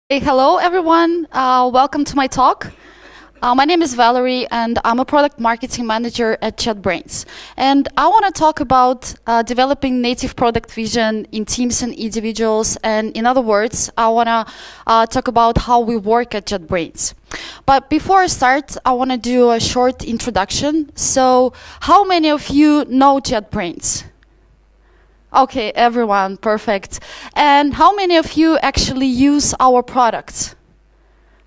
Hey, hello, everyone. Welcome to my talk. My name is Valerie, and I'm a product marketing manager at JetBrains. And I want to talk about developing native product vision in teams and individuals. And in other words, I want to talk about how we work at JetBrains. But before I start, I want to do a short introduction. So, how many of you know JetBrains? Okay, everyone, perfect. And how many of you actually use our products?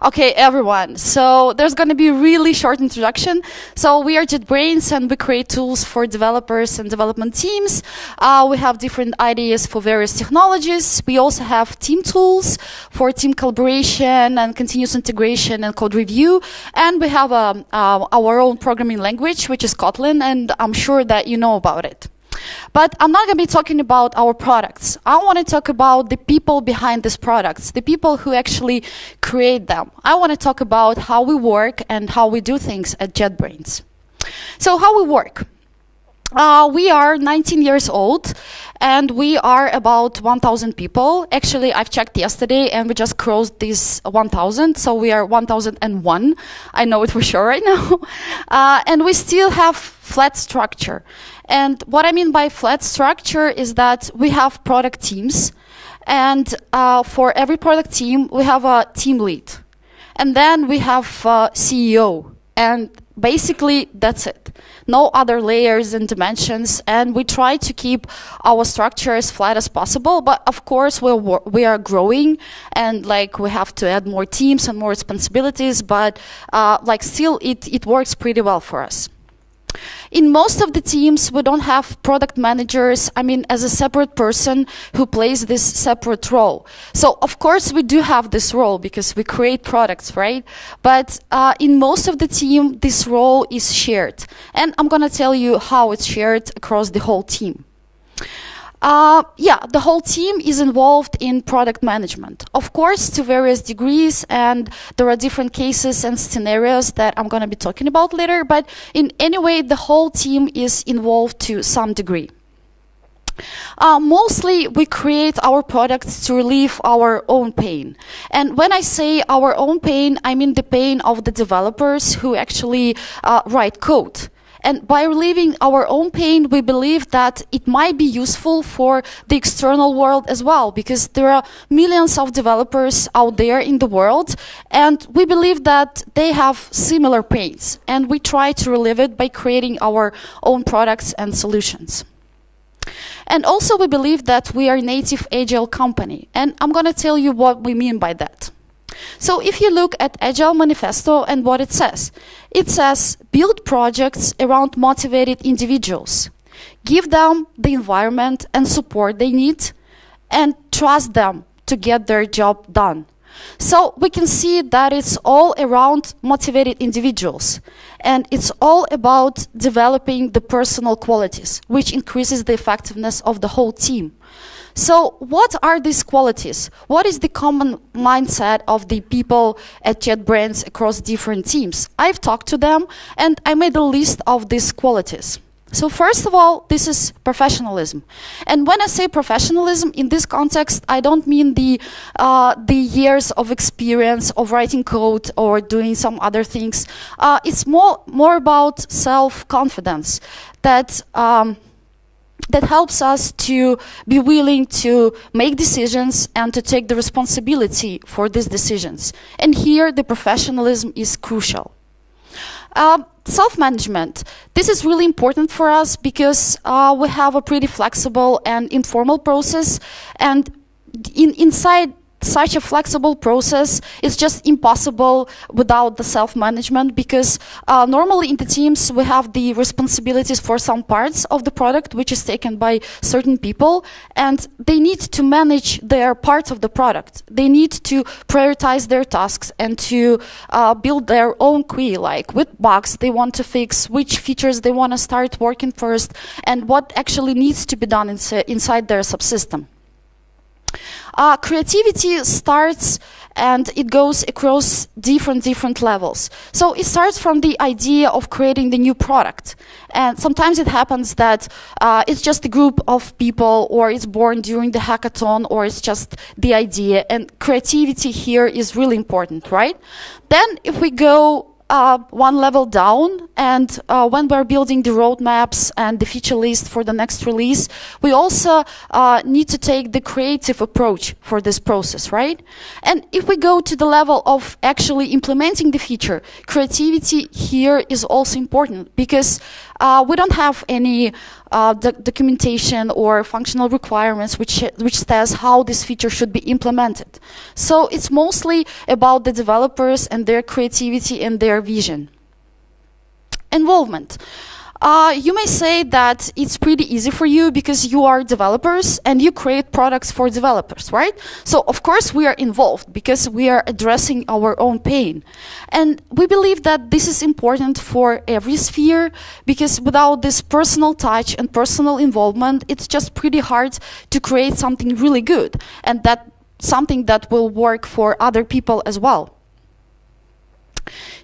Okay, everyone. So there's going to be a really short introduction. So we are JetBrains, and we create tools for developers and development teams. We have different ideas for various technologies. We also have team tools for team collaboration and continuous integration and code review. And we have our own programming language, which is Kotlin, and I'm sure that you know about it. But I'm not going to be talking about our products. I want to talk about the people behind these products, the people who actually create them. I want to talk about how we work and how we do things at JetBrains. So how we work. We are 19 years old, and we are about 1,000 people. Actually, I've checked yesterday, and we just crossed this 1,000, so we are 1,001. I know it for sure right now. And we still have flat structure. And what I mean by flat structure is that we have product teams, and for every product team, we have a team lead. And then we have CEO, and basically that's it. No other layers and dimensions, and we try to keep our structure as flat as possible, but of course we are growing, and we have to add more teams and more responsibilities, but still it works pretty well for us. In most of the teams, we don't have product managers, as a separate person who plays this separate role. So, of course, we do have this role because we create products, right? But in most of the team, this role is shared. And I'm going to tell you how it's shared across the whole team. The whole team is involved in product management, of course, to various degrees, and there are different cases and scenarios that I'm going to be talking about later, but in any way, the whole team is involved to some degree. Mostly, we create our products to relieve our own pain. And when I say our own pain, I mean the pain of the developers who actually write code. And by relieving our own pain, we believe that it might be useful for the external world as well, because there are millions of developers out there in the world, and we believe that they have similar pains, and we try to relieve it by creating our own products and solutions. And also we believe that we are a native agile company, and I'm going to tell you what we mean by that. So if you look at Agile Manifesto and what it says build projects around motivated individuals, give them the environment and support they need, and trust them to get their job done. So we can see that it's all around motivated individuals, and it's all about developing the personal qualities, which increases the effectiveness of the whole team. So what are these qualities? What is the common mindset of the people at JetBrains across different teams? I've talked to them, and I made a list of these qualities. So first of all, this is professionalism. And when I say professionalism in this context, I don't mean the years of experience of writing code or doing some other things. It's more about self-confidence that helps us to be willing to make decisions and to take the responsibility for these decisions. And here, the professionalism is crucial. Self-management. This is really important for us because we have a pretty flexible and informal process, and inside such a flexible process is just impossible without the self-management, because normally in the teams we have the responsibilities for some parts of the product which is taken by certain people, and they need to manage their parts of the product. They need to prioritize their tasks and to build their own queue, like which bugs they want to fix, which features they want to start working first, and what actually needs to be done inside their subsystem. creativity starts and it goes across different levels. So it starts from the idea of creating the new product. And sometimes it happens that it's just a group of people, or it's born during the hackathon, or it's just the idea. And creativity here is really important, right? Then if we go one level down, and when we're building the roadmaps and the feature list for the next release, we also need to take the creative approach for this process, right? And if we go to the level of actually implementing the feature, creativity here is also important, because we don't have any documentation or functional requirements which says how this feature should be implemented. So it's mostly about the developers and their creativity and their vision. Involvement. You may say that it's pretty easy for you because you are developers and you create products for developers, right? So of course we are involved because we are addressing our own pain. And we believe that this is important for every sphere, because without this personal touch and personal involvement, it's just pretty hard to create something really good, and that something that will work for other people as well.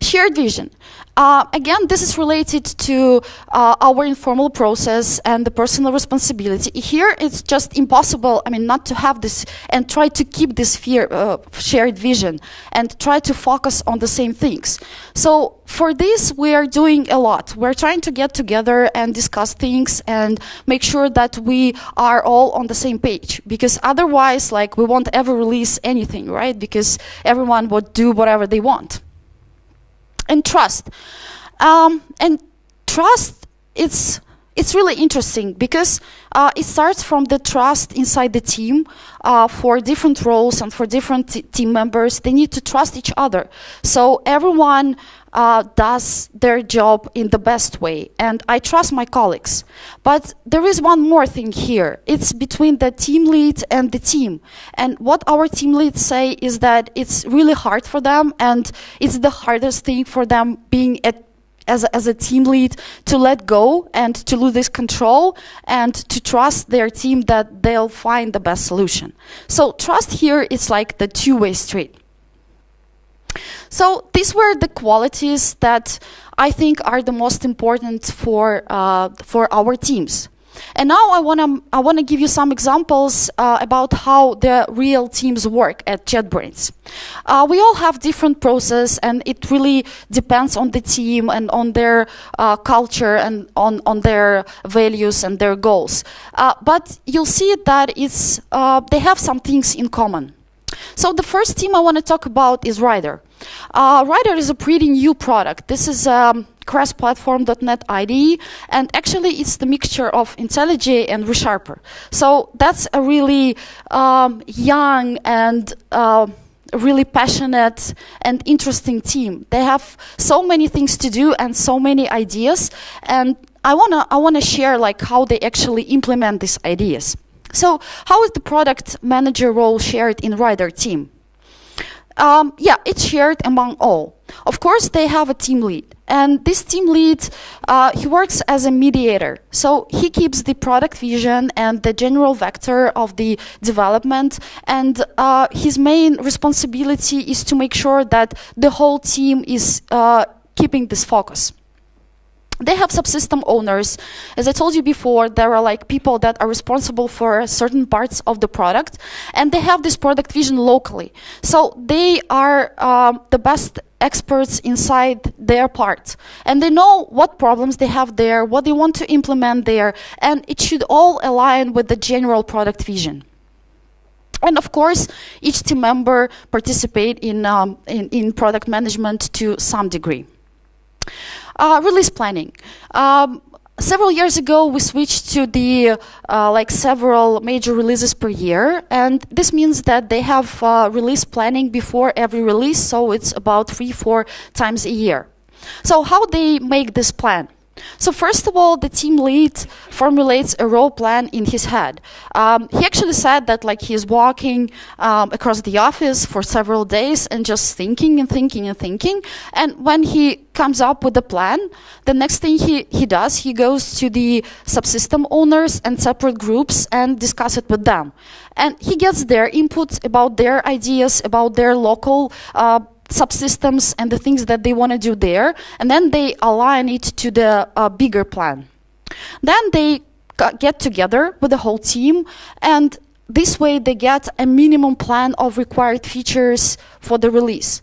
Shared vision. Again, this is related to our informal process and the personal responsibility. Here, it's just impossible, not to have this and try to keep this shared vision and try to focus on the same things. So for this, we are doing a lot. We're trying to get together and discuss things and make sure that we are all on the same page, because otherwise, we won't ever release anything, right? Because everyone would do whatever they want. And trust. And trust, it's really interesting, because it starts from the trust inside the team. For different roles and for different team members, they need to trust each other. So everyone does their job in the best way. And I trust my colleagues. But there is one more thing here. It's between the team lead and the team. And what our team leads say is that it's really hard for them, and it's the hardest thing for them being as a team lead, to let go and to lose this control and to trust their team that they'll find the best solution. So trust here is like the two-way street. So these were the qualities that I think are the most important for our teams. And now I wanna give you some examples about how the real teams work at JetBrains. We all have different process, and it really depends on the team and on their culture and on their values and their goals. But you'll see that they have some things in common. So the first team I want to talk about is Rider. Rider is a pretty new product. This is cross-platform.NET IDE, and actually it's the mixture of IntelliJ and ReSharper. So that's a really young and really passionate and interesting team. They have so many things to do and so many ideas, and I wanna share how they actually implement these ideas. So how is the product manager role shared in Rider team? Yeah, it's shared among all. Of course, they have a team lead. And this team lead, he works as a mediator. So he keeps the product vision and the general vector of the development. And his main responsibility is to make sure that the whole team is keeping this focus. They have subsystem owners. As I told you before, there are people that are responsible for certain parts of the product, and they have this product vision locally. So they are the best experts inside their part, and they know what problems they have there, what they want to implement there, and it should all align with the general product vision. And of course, each team member participate in product management to some degree. Release planning. Several years ago, we switched to the several major releases per year, and this means that they have release planning before every release, so it's about 3-4 times a year. So how they make this plan? So first of all, the team lead formulates a role plan in his head. He actually said that like he's walking across the office for several days and just thinking and thinking and thinking. And when he comes up with a plan, the next thing he does, he goes to the subsystem owners and separate groups and discuss it with them. And he gets their input about their ideas, about their local subsystems and the things that they want to do there, and then they align it to the bigger plan. Then they get together with the whole team, and this way they get a minimum plan of required features for the release.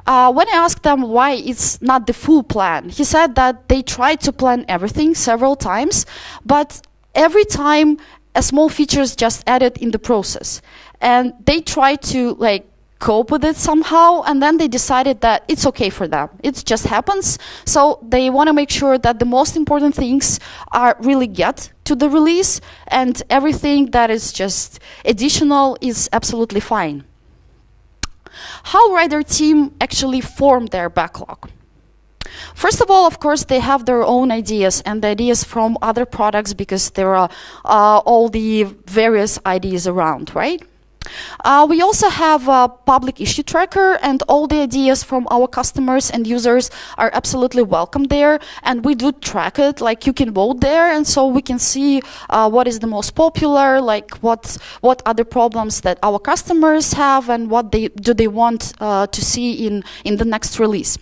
When I asked them why it's not the full plan, he said that they tried to plan everything several times, but every time a small feature is just added in the process, and they try to like cope with it somehow, and then they decided that it's okay for them. It just happens. So they want to make sure that the most important things are really get to the release, and everything that is just additional is absolutely fine. How Rider team actually form their backlog? First of all, of course, they have their own ideas and the ideas from other products, because there are all the various ideas around, right? We also have a public issue tracker, and all the ideas from our customers and users are absolutely welcome there, and we do track it, like you can vote there, and so we can see what is the most popular, like what other problems that our customers have, and what they want to see in the next release.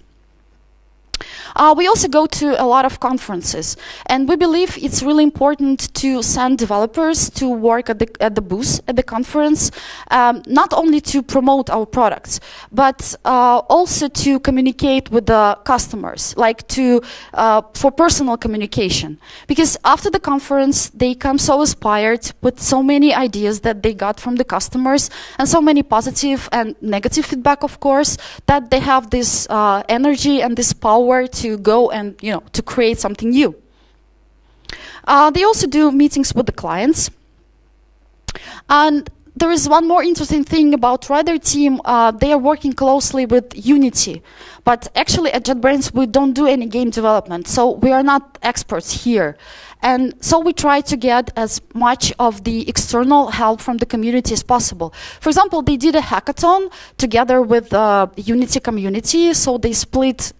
We also go to a lot of conferences, and we believe it's really important to send developers to work at the booth at the conference, not only to promote our products, but also to communicate with the customers, like for personal communication. Because after the conference, they come so inspired with so many ideas that they got from the customers, and so many positive and negative feedback, of course, that they have this energy and this power to go and to create something new. They also do meetings with the clients, and there is one more interesting thing about Rider team. They are working closely with Unity, but actually at JetBrains we don't do any game development, so we are not experts here. And so we try to get as much of the external help from the community as possible. For example, they did a hackathon together with the Unity community, so they split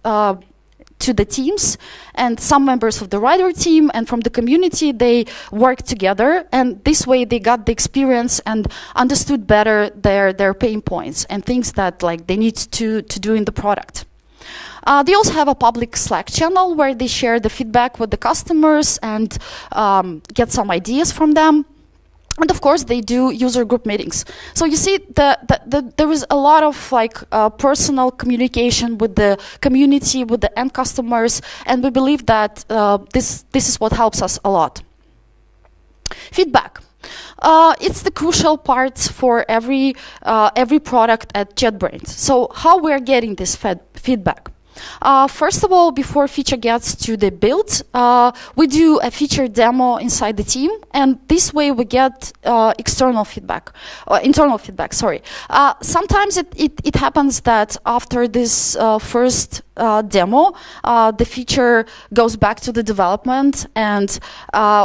to the teams, and some members of the Rider team and from the community, they worked together, and this way they got the experience and understood better their pain points and things that like they need to do in the product. They also have a public Slack channel where they share the feedback with the customers and get some ideas from them. And of course, they do user group meetings. So you see, there is a lot of like personal communication with the community, with the end customers, and we believe that this is what helps us a lot. Feedback. It's the crucial part for every product at JetBrains. So how we're getting this feedback? First of all, before feature gets to the build, we do a feature demo inside the team, and this way we get internal feedback. Sometimes it happens that after this first demo, the feature goes back to the development, and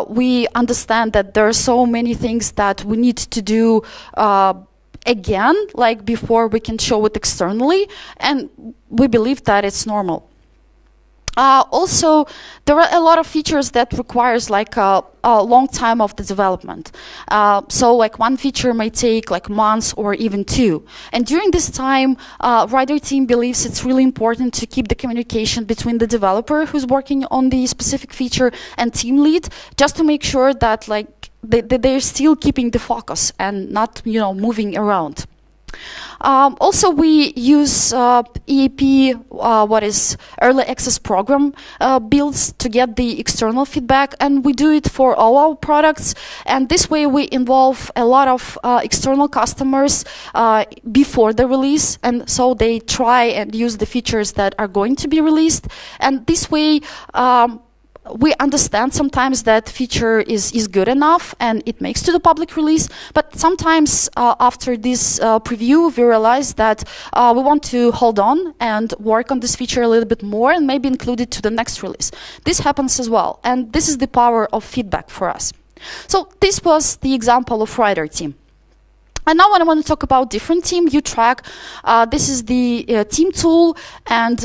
we understand that there are so many things that we need to do again, like before we can show it externally, and we believe that it's normal. Also, there are a lot of features that requires like a long time of the development. So like one feature may take like months or even 2. And during this time, Rider team believes it's really important to keep the communication between the developer who's working on the specific feature and team lead, just to make sure that like they're still keeping the focus and not, moving around. Also, we use EAP, what is Early Access Program builds to get the external feedback, and we do it for all our products. And this way, we involve a lot of external customers before the release, and so they try and use the features that are going to be released. And this way, we understand sometimes that feature is good enough and it makes to the public release, but sometimes after this preview we realize that we want to hold on and work on this feature a little bit more and maybe include it to the next release. This happens as well, and this is the power of feedback for us. So this was the example of writer team. And now I want to talk about different team, YouTrack. This is the team tool, and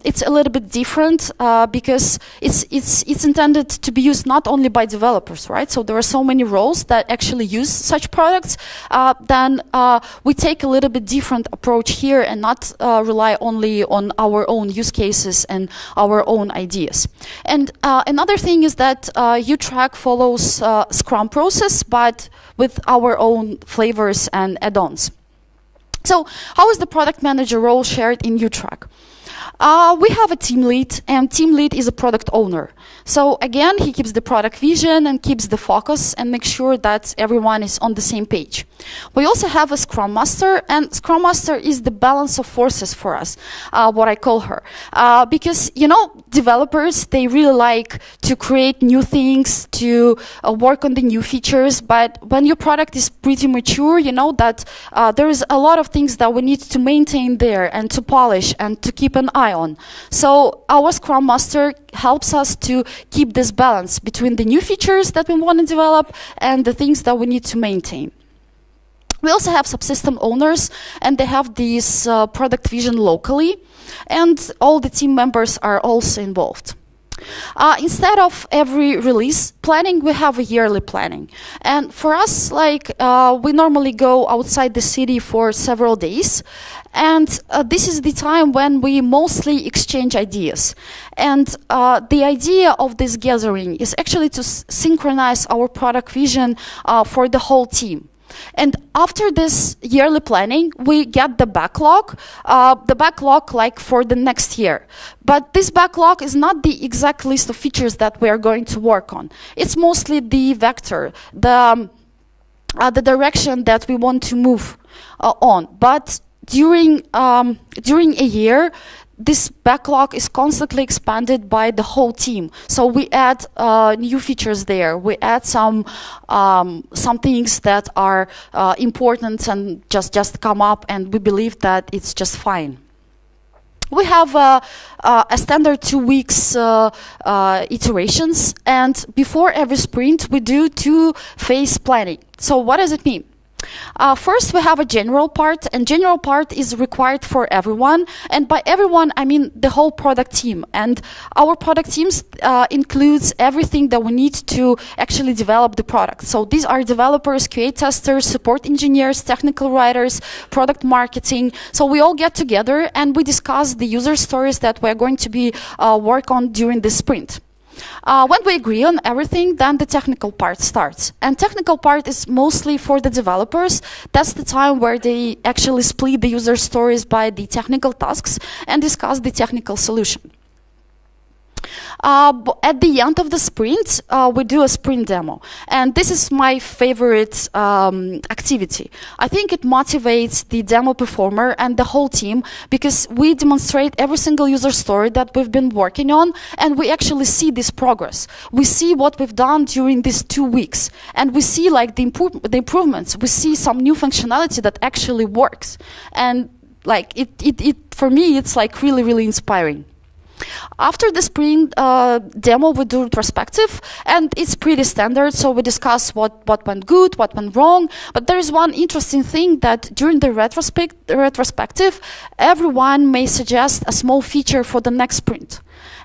it's a little bit different because it's intended to be used not only by developers, right? So there are so many roles that actually use such products. Then we take a little bit different approach here and not rely only on our own use cases and our own ideas. And another thing is that YouTrack follows Scrum process, but with our own flavors and add-ons. So how is the product manager role shared in YouTrack? We have a team lead, and team lead is a product owner. So again, he keeps the product vision and keeps the focus and makes sure that everyone is on the same page. We also have a Scrum Master, and Scrum Master is the balance of forces for us, what I call her. Because, you know, developers, they really like to create new things, to work on the new features, but when your product is pretty mature, you know that there is a lot of things that we need to maintain there and to polish and to keep an eye on. So our Scrum Master helps us to keep this balance between the new features that we want to develop and the things that we need to maintain. We also have subsystem owners, and they have this product vision locally, and all the team members are also involved. Instead of every release planning, we have a yearly planning. And for us, like, we normally go outside the city for several days. And this is the time when we mostly exchange ideas. And the idea of this gathering is actually to synchronize our product vision for the whole team. And after this yearly planning, we get the backlog like for the next year. But this backlog is not the exact list of features that we are going to work on. It's mostly the vector, the direction that we want to move on. But during a year, this backlog is constantly expanded by the whole team. So we add new features there. We add some things that are important and just come up, and we believe that it's just fine. We have a standard 2 weeks iterations, and before every sprint, we do 2-phase planning. So what does it mean? First, we have a general part, and general part is required for everyone. And by everyone, I mean the whole product team. And our product teams includes everything that we need to actually develop the product. So these are developers, QA testers, support engineers, technical writers, product marketing. So we all get together and we discuss the user stories that we're going to be work on during the sprint. When we agree on everything, then the technical part starts. And technical part is mostly for the developers. That's the time where they actually split the user stories by the technical tasks and discuss the technical solution. At the end of the sprint, we do a sprint demo. And this is my favorite activity. I think it motivates the demo performer and the whole team because we demonstrate every single user story that we've been working on, and we actually see this progress. We see what we've done during these 2 weeks, and we see like the improvements. We see some new functionality that actually works. And like for me, it's like really, really inspiring. After the sprint demo, we do retrospective, and it's pretty standard. So we discuss what went good, what went wrong. But there is one interesting thing that during the retrospective, everyone may suggest a small feature for the next sprint.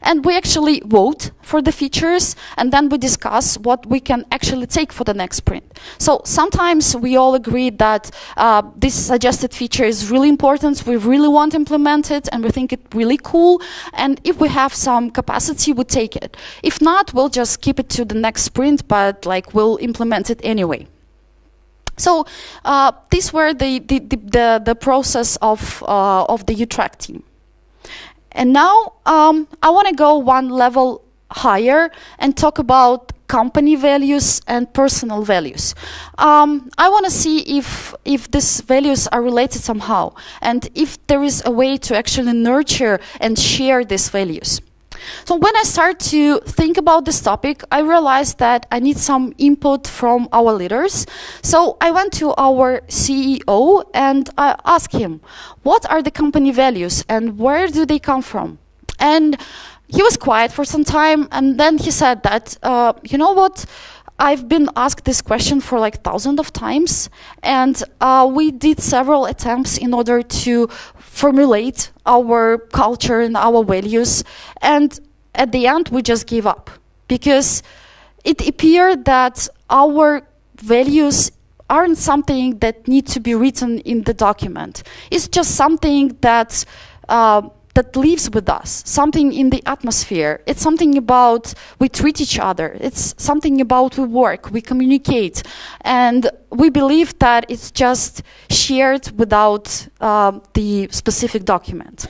And we actually vote for the features, and then we discuss what we can actually take for the next sprint. So sometimes we all agree that this suggested feature is really important, we really want to implement it, and we think it's really cool. And if we have some capacity, we take it. If not, we'll just keep it to the next sprint, but like we'll implement it anyway. So these were the process of the YouTrack team. And now I want to go one level higher and talk about company values and personal values. I want to see if these values are related somehow, and if there is a way to actually nurture and share these values. So when I start to think about this topic, I realized that I need some input from our leaders. So I went to our CEO and I asked him, what are the company values and where do they come from? And he was quiet for some time, and then he said that, you know what, I've been asked this question for like thousands of times, and we did several attempts in order to formulate our culture and our values, and at the end we just gave up, because it appeared that our values aren't something that need to be written in the document. It's just something that that lives with us, something in the atmosphere. It's something about we treat each other. It's something about we work, we communicate, and we believe that it's just shared without the specific document.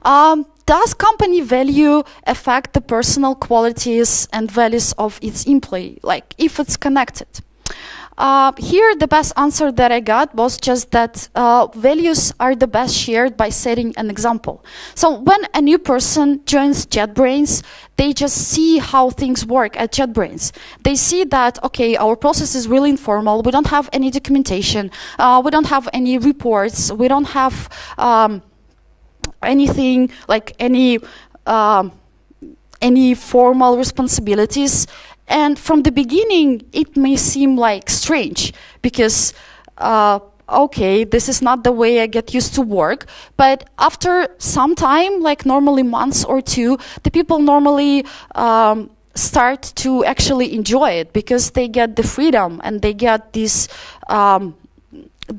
Does company value affect the personal qualities and values of its employee, like if it's connected? Here, the best answer that I got was just that values are the best shared by setting an example. So when a new person joins JetBrains, they just see how things work at JetBrains. They see that, okay, our process is really informal. We don't have any documentation. We don't have any reports. We don't have anything like any formal responsibilities. And from the beginning, it may seem like strange because, okay, this is not the way I get used to work. But after some time, like normally months or two, the people normally start to actually enjoy it because they get the freedom and they get this, the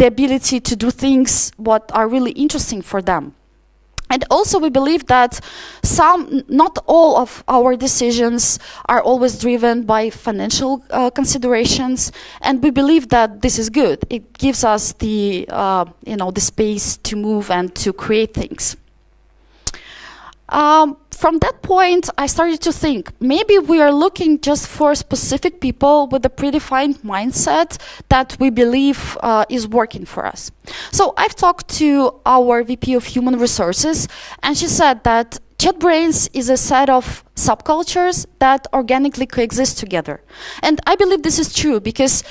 ability to do things what are really interesting for them. And also we believe that not all of our decisions are always driven by financial considerations, and we believe that this is good. It gives us the, the space to move and to create things. From that point, I started to think, maybe we are looking just for specific people with a predefined mindset that we believe is working for us. So I've talked to our VP of Human Resources, and she said that JetBrains is a set of subcultures that organically coexist together. And I believe this is true because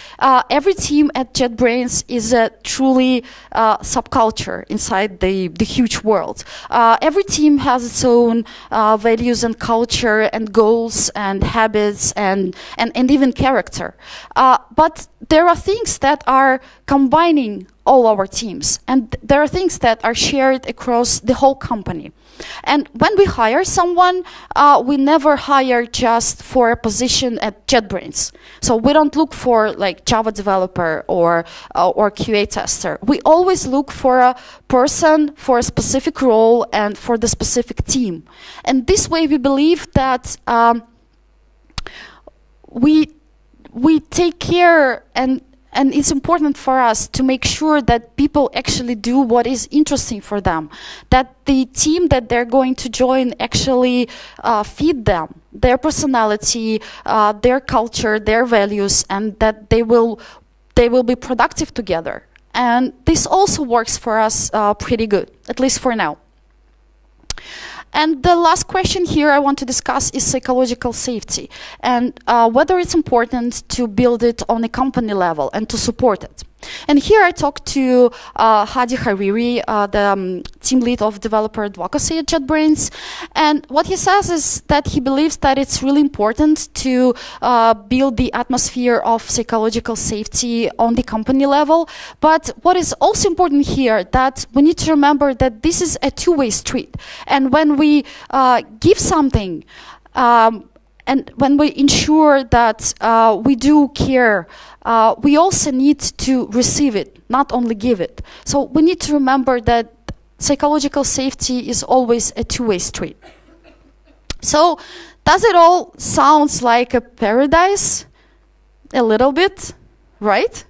every team at JetBrains is a truly subculture inside the huge world. Every team has its own values and culture and goals and habits and even character. But there are things that are combining all our teams, and there are things that are shared across the whole company. And when we hire someone, we never hire just for a position at JetBrains. So we don't look for like Java developer or QA tester. We always look for a person for a specific role and for the specific team. And this way we believe that we take care, and it's important for us to make sure that people actually do what is interesting for them, that the team that they're going to join actually feed them, their personality, their culture, their values, and that they will be productive together. And this also works for us pretty good, at least for now. And the last question here I want to discuss is psychological safety and whether it's important to build it on a company level and to support it. And here I talked to Hadi Hariri, the team lead of developer advocacy at JetBrains, and what he says is that he believes that it's really important to build the atmosphere of psychological safety on the company level. But what is also important here, that we need to remember that this is a two-way street. And when we give something, and when we ensure that we do care, we also need to receive it, not only give it. So we need to remember that psychological safety is always a two-way street. So does it all sound like a paradise? A little bit, right?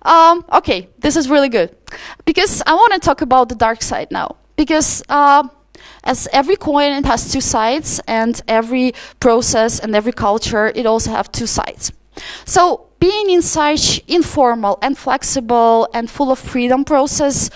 Okay, this is really good. Because I want to talk about the dark side now. Because as every coin, it has two sides, and every process and every culture, it also have two sides. So being in such informal and flexible and full of freedom process,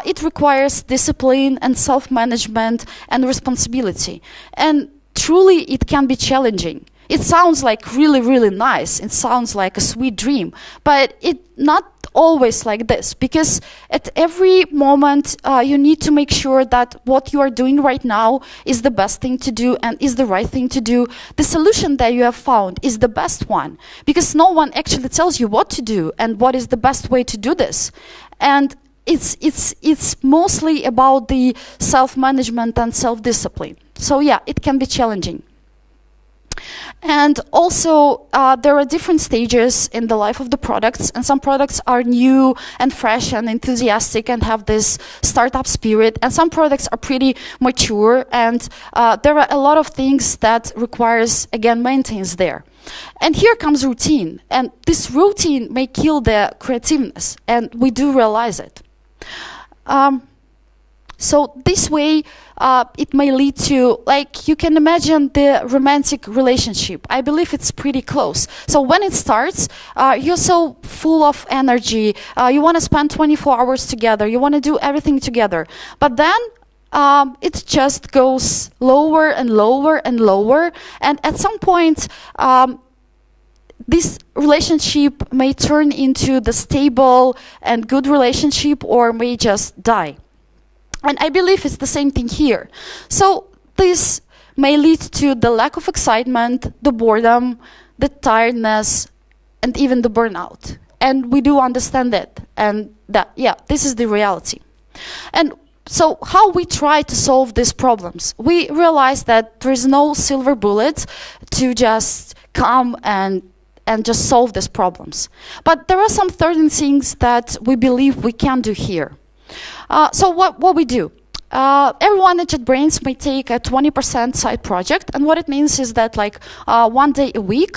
it requires discipline and self-management and responsibility. And truly, it can be challenging. It sounds like really, really nice. It sounds like a sweet dream, but it's not always like this, because at every moment you need to make sure that what you are doing right now is the best thing to do and is the right thing to do. The solution that you have found is the best one, because no one actually tells you what to do and what is the best way to do this. And it's mostly about the self-management and self-discipline. So yeah, it can be challenging. And also, there are different stages in the life of the products, and some products are new and fresh and enthusiastic and have this startup spirit, and some products are pretty mature, and there are a lot of things that requires, again, maintenance there. And here comes routine, and this routine may kill the creativeness, and we do realize it. So this way, it may lead to, like, you can imagine the romantic relationship. I believe it's pretty close. So when it starts, you're so full of energy. You want to spend 24 hours together. You want to do everything together. But then it just goes lower and lower and lower. And at some point, this relationship may turn into the stable and good relationship, or may just die. And I believe it's the same thing here. So this may lead to the lack of excitement, the boredom, the tiredness, and even the burnout. And we do understand that. And that, yeah, this is the reality. And so how we try to solve these problems? We realize that there is no silver bullet to just come and just solve these problems. But there are some certain things that we believe we can do here. So what we do? Everyone at JetBrains may take a 20% side project, and what it means is that, like, 1 day a week,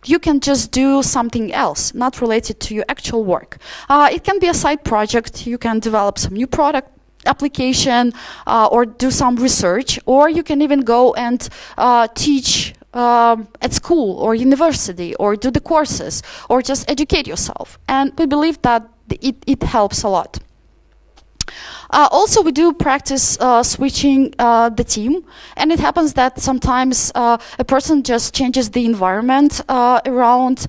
you can just do something else, not related to your actual work. It can be a side project. You can develop some new product application, or do some research, or you can even go and teach at school or university, or do the courses, or just educate yourself. And we believe that it helps a lot. Also, we do practice switching the team, and it happens that sometimes a person just changes the environment around,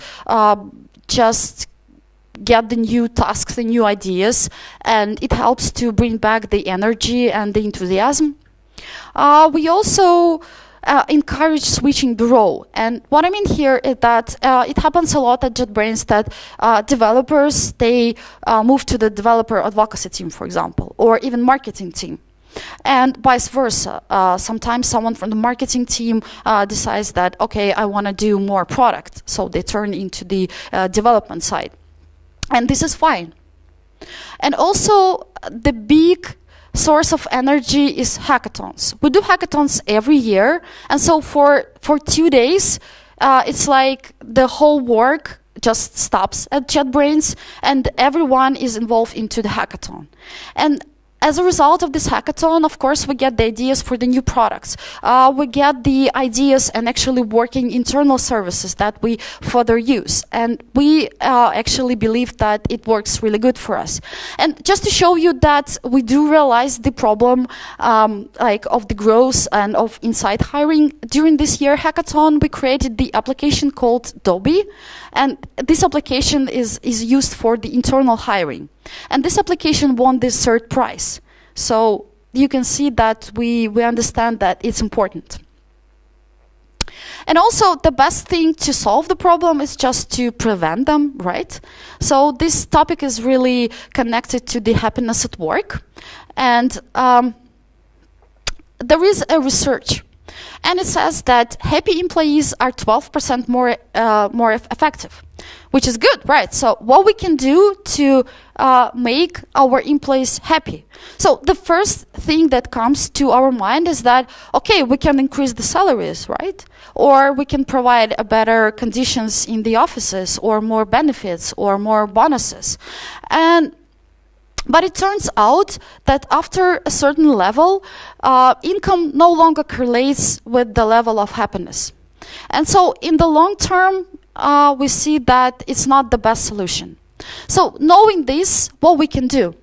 just get the new tasks, the new ideas, and it helps to bring back the energy and the enthusiasm. We also encourage switching the role. And what I mean here is that it happens a lot at JetBrains that developers, they move to the developer advocacy team, for example, or even marketing team. And vice versa. Sometimes someone from the marketing team decides that, okay, I want to do more product. So they turn into the development side. And this is fine. And also, the big source of energy is hackathons. We do hackathons every year, and so for 2 days, it's like the whole work just stops at JetBrains, and everyone is involved into the hackathon. And as a result of this hackathon, of course, we get the ideas for the new products. We get the ideas and actually working internal services that we further use. And we actually believe that it works really good for us. And just to show you that we do realize the problem of the growth and of inside hiring, during this year hackathon, we created the application called Dobby. And this application is used for the internal hiring. And this application won this third prize. So you can see that we understand that it's important. And also, the best thing to solve the problem is just to prevent them, right? So this topic is really connected to the happiness at work. And there is a research. And it says that happy employees are 12% more effective, which is good, right? So what we can do to make our employees happy. So the first thing that comes to our mind is that, okay, we can increase the salaries, right? Or we can provide a better conditions in the offices, or more benefits, or more bonuses. But it turns out that after a certain level, income no longer correlates with the level of happiness. And so in the long term, we see that it's not the best solution. So knowing this, what we can do.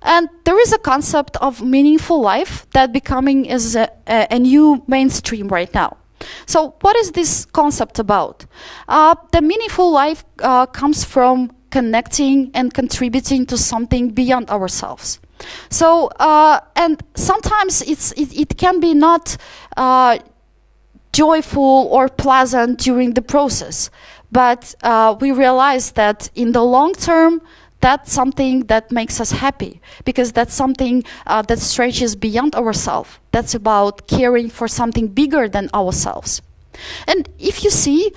And there is a concept of meaningful life that becoming is a new mainstream right now. So what is this concept about? The meaningful life comes from connecting and contributing to something beyond ourselves. So, and sometimes it can be not joyful or pleasant during the process, but we realize that in the long term, that's something that makes us happy, because that's something that stretches beyond ourselves. That's about caring for something bigger than ourselves. And if you see,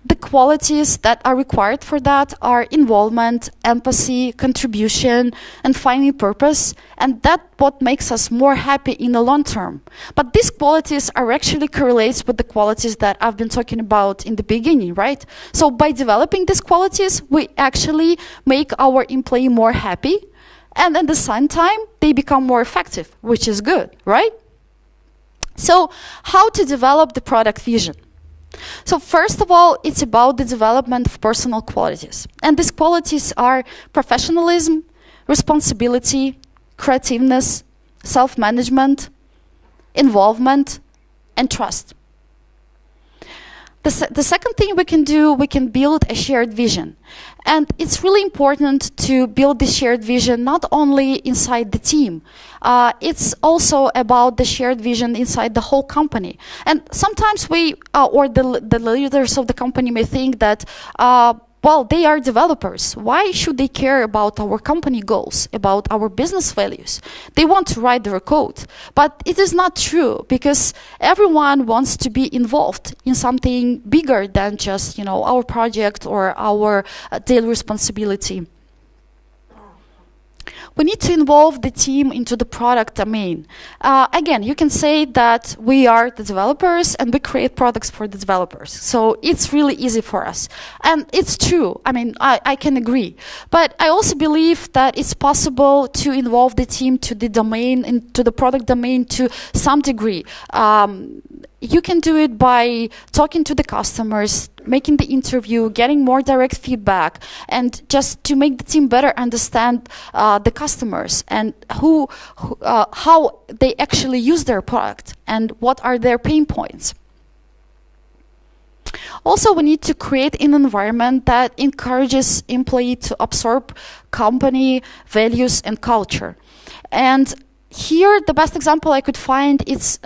the qualities that are required for that are involvement, empathy, contribution, and finding purpose, and that's what makes us more happy in the long term. But these qualities are actually correlates with the qualities that I've been talking about in the beginning, right? So by developing these qualities, we actually make our employee more happy, and at the same time, they become more effective, which is good, right? So how to develop the product vision? So first of all, it's about the development of personal qualities. And these qualities are professionalism, responsibility, creativeness, self-management, involvement, and trust. The second thing we can do, we can build a shared vision. And it's really important to build this shared vision not only inside the team, it's also about the shared vision inside the whole company. And sometimes we, or the leaders of the company may think that, well, they are developers. Why should they care about our company goals, about our business values? They want to write their code. But it is not true, because everyone wants to be involved in something bigger than just, you know, our project or our daily responsibility. We need to involve the team into the product domain. Again, you can say that we are the developers and we create products for the developers. So it's really easy for us. And it's true. I mean, I can agree. But I also believe that it's possible to involve the team to the domain, into the product domain to some degree. You can do it by talking to the customers, making the interview, getting more direct feedback, and just to make the team better understand the customers and how they actually use their product and what are their pain points. Also, we need to create an environment that encourages employees to absorb company values and culture. And here, the best example I could find, it's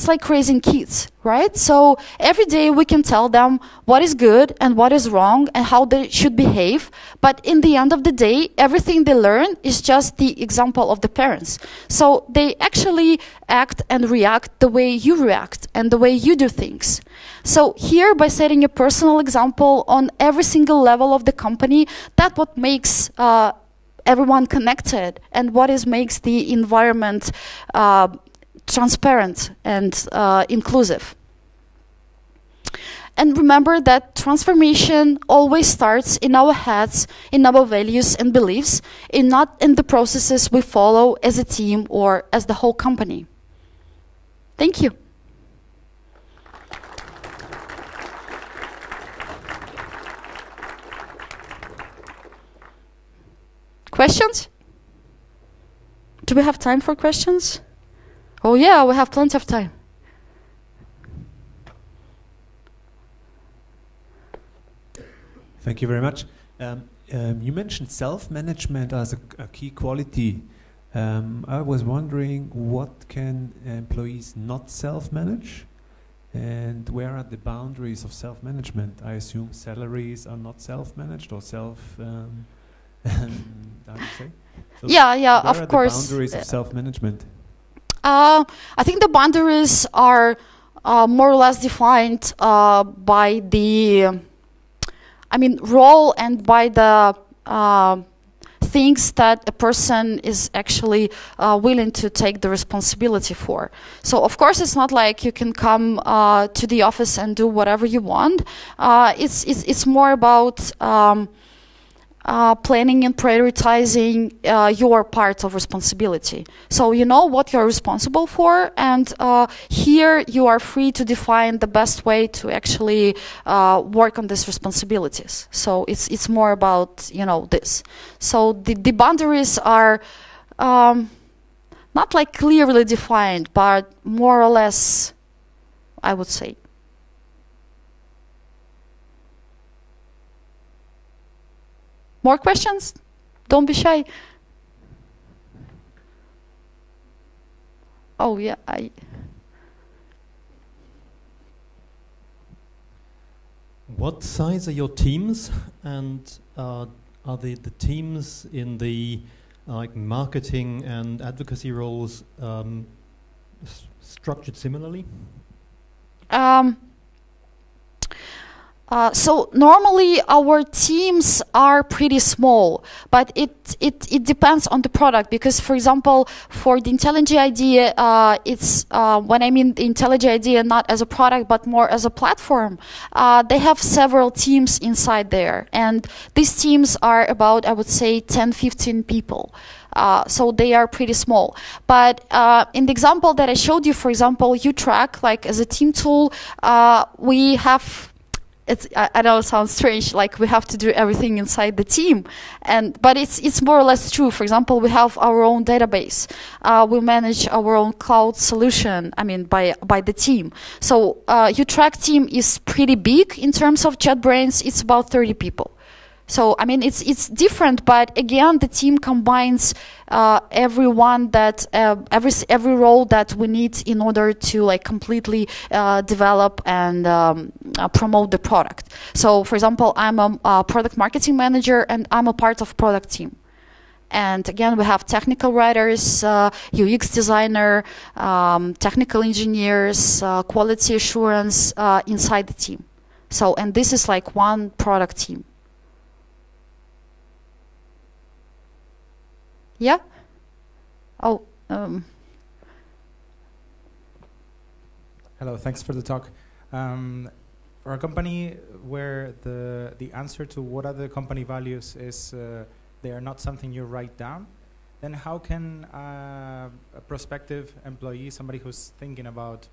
like raising kids, right? So every day we can tell them what is good and what is wrong and how they should behave. But in the end of the day, everything they learn is just the example of the parents. So they actually act and react the way you react and the way you do things. So here, by setting a personal example on every single level of the company, that's what makes everyone connected, and what makes the environment transparent and inclusive. And remember that transformation always starts in our heads, in our values and beliefs, and not in the processes we follow as a team or as the whole company. Thank you. Questions? Do we have time for questions? Oh yeah, we have plenty of time. Thank you very much. You mentioned self-management as a key quality. I was wondering, what can employees not self-manage? And where are the boundaries of self-management? I assume salaries are not self-managed or how do you say? So yeah, of course. The boundaries of self-management? I think the boundaries are more or less defined by the, role and by the things that a person is actually willing to take the responsibility for. So of course it's not like you can come to the office and do whatever you want. It's more about planning and prioritizing your part of responsibility. So you know what you're responsible for, and here you are free to define the best way to actually work on these responsibilities. So it's more about, you know, this. So the boundaries are not like clearly defined, but more or less, I would say. More questions? Don't be shy. Oh yeah, What size are your teams, and are the teams in the like marketing and advocacy roles structured similarly? So normally our teams are pretty small, but it depends on the product, because, for example, for the IntelliJ IDEA, it's when I mean the IntelliJ IDEA not as a product but more as a platform, they have several teams inside there, and these teams are about, I would say, 10-15 people. So they are pretty small. But in the example that I showed you, for example, YouTrack, like as a team tool, we have, I know it sounds strange, like we have to do everything inside the team, but it's more or less true. For example, we have our own database. We manage our own cloud solution, I mean, by the team. So YouTrack team is pretty big in terms of JetBrains. It's about 30 people. So I mean, it's different, but again, the team combines everyone that every role that we need in order to like completely develop and promote the product. So, for example, I'm a product marketing manager, and I'm a part of product team. And again, we have technical writers, UX designer, technical engineers, quality assurance inside the team. So, and this is like one product team. Yeah? Oh, Hello, thanks for the talk. For a company where the answer to what are the company values is they are not something you write down, then how can a prospective employee, somebody who's thinking about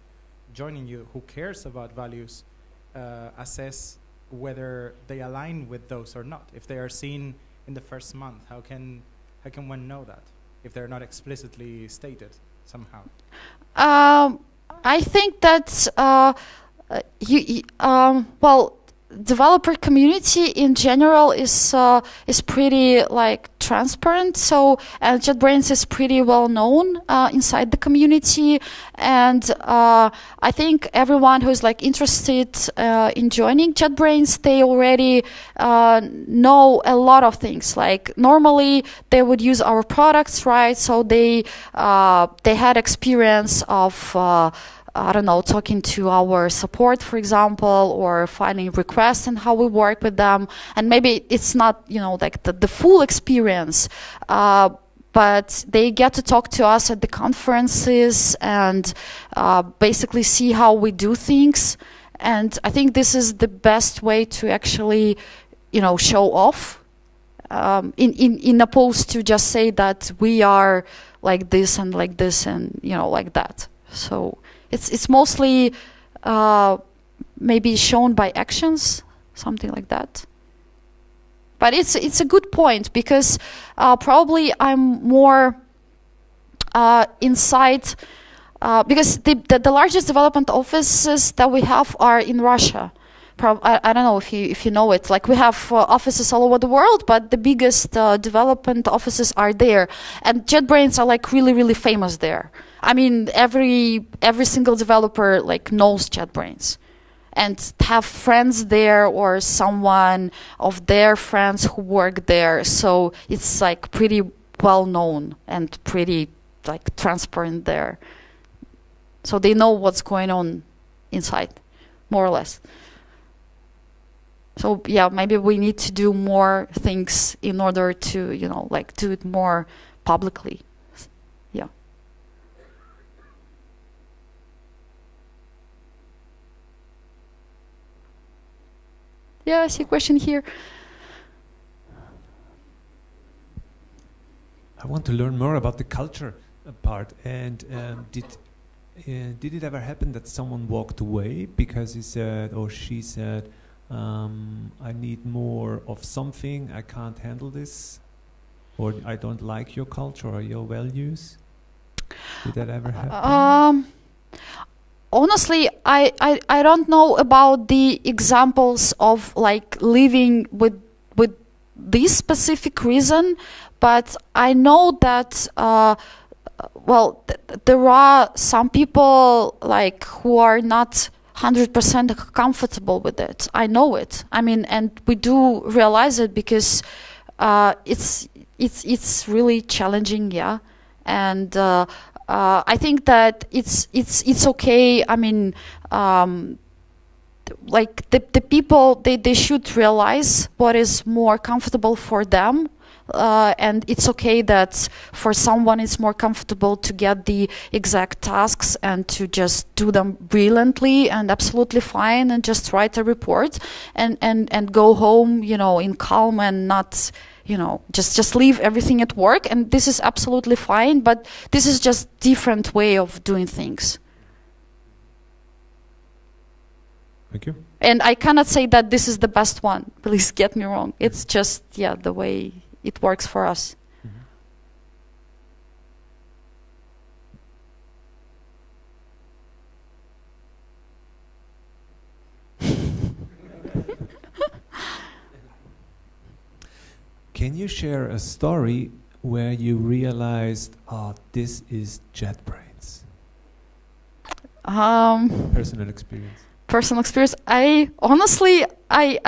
joining you, who cares about values, assess whether they align with those or not? If they are seen in the first month, how can one know that if they're not explicitly stated somehow? I think that well, developer community in general is pretty like transparent. So JetBrains is pretty well known inside the community, and I think everyone who is like interested in joining JetBrains, they already know a lot of things. Like normally they would use our products, right? So they had experience of I don't know, talking to our support, for example, or finding requests and how we work with them. And maybe it's not, you know, like the full experience, but they get to talk to us at the conferences and basically see how we do things. And I think this is the best way to actually, you know, show off, in opposed to just say that we are like this and, you know, like that. So it's mostly maybe shown by actions, something like that. But it's a good point, because probably I'm more inside, because the largest development offices that we have are in Russia. I don't know if you know it. Like we have offices all over the world, but the biggest development offices are there, and JetBrains are like really famous there. I mean, every single developer like knows JetBrains, and have friends there or someone of their friends who work there. So it's like pretty well known and pretty like transparent there. So they know what's going on inside, more or less. So yeah, maybe we need to do more things in order to, you know, like do it more publicly. Yeah. Yeah, I see a question here. I want to learn more about the culture part. And did it ever happen that someone walked away because he said or she said, I need more of something, I can't handle this, or I don't like your culture or your values? Did that ever happen? Honestly, I don't know about the examples of like leaving with this specific reason, but I know that there are some people like who are not 100% comfortable with it. I know it. I mean, and we do realize it because it's really challenging, yeah. And I think that it's okay. I mean, like the people they should realize what is more comfortable for them. And it's okay that for someone it's more comfortable to get the exact tasks and to just do them brilliantly and absolutely fine and just write a report and go home, you know, in calm and not, you know, just leave everything at work. And this is absolutely fine, but this is just different way of doing things. Thank you. And I cannot say that this is the best one. Please get me wrong. It's just, yeah, the way it works for us. Can you share a story where you realized, oh, this is JetBrains? Personal experience. Personal experience. I honestly, I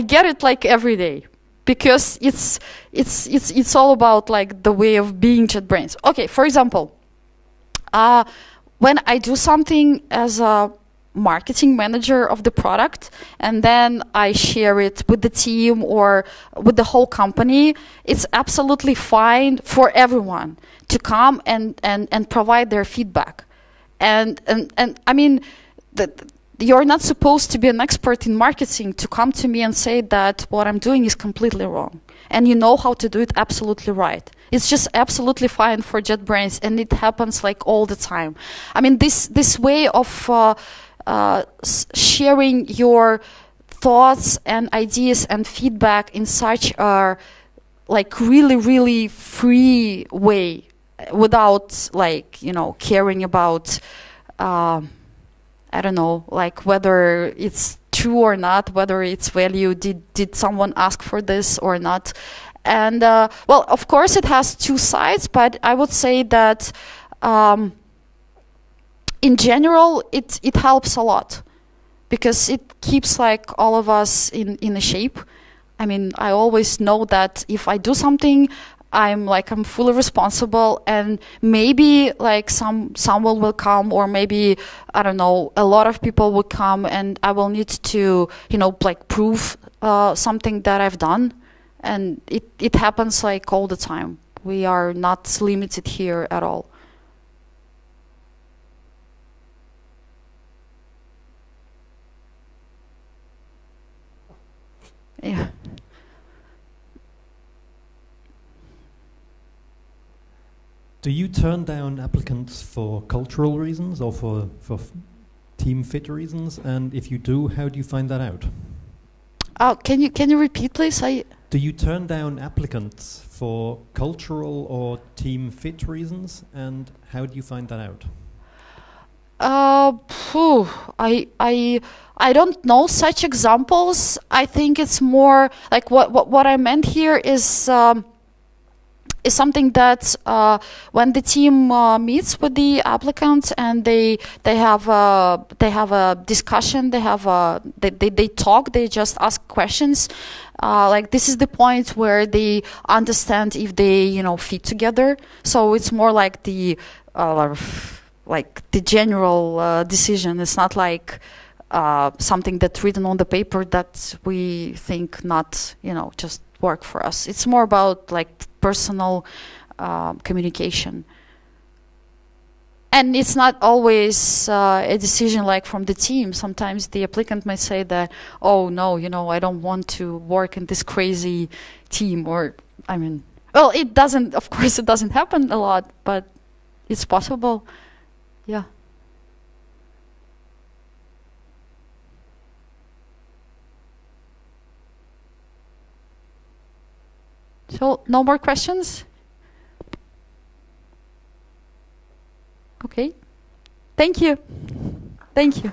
get it like every day. Because it's all about like the way of being JetBrains. Okay, for example, when I do something as a marketing manager of the product and then I share it with the team or with the whole company, it's absolutely fine for everyone to come and provide their feedback. And I mean, you're not supposed to be an expert in marketing to come to me and say that what I'm doing is completely wrong. And you know how to do it absolutely right. It's just absolutely fine for JetBrains, and it happens like all the time. I mean, this way of sharing your thoughts and ideas and feedback in such a like really, really free way without like, you know, caring about I don't know, like whether it's true or not, whether it's value, did someone ask for this or not. And well, of course it has two sides, but I would say that in general it helps a lot because it keeps like all of us in a shape. I mean, I always know that if I do something, I'm fully responsible, and maybe like someone will come, or maybe I don't know, a lot of people will come, and I will need to, you know, like prove something that I've done, and it happens like all the time. We are not limited here at all. Yeah. Do you turn down applicants for cultural reasons or for team fit reasons? And if you do, how do you find that out? Can you repeat, please? Do you turn down applicants for cultural or team fit reasons? And how do you find that out? I don't know such examples. I think it's more like what I meant here is something that when the team meets with the applicant and they have a discussion, they talk, they just ask questions. Like this is the point where they understand if they, you know, fit together. So it's more like the general decision. It's not like something that's written on the paper that we think not, you know, just work for us. It's more about like personal communication. And it's not always a decision like from the team. Sometimes the applicant might say that, oh no, you know, I don't want to work in this crazy team, or I mean, Well, it doesn't, of course, it doesn't happen a lot, but it's possible. Yeah. So, no more questions? Okay. Thank you. Thank you.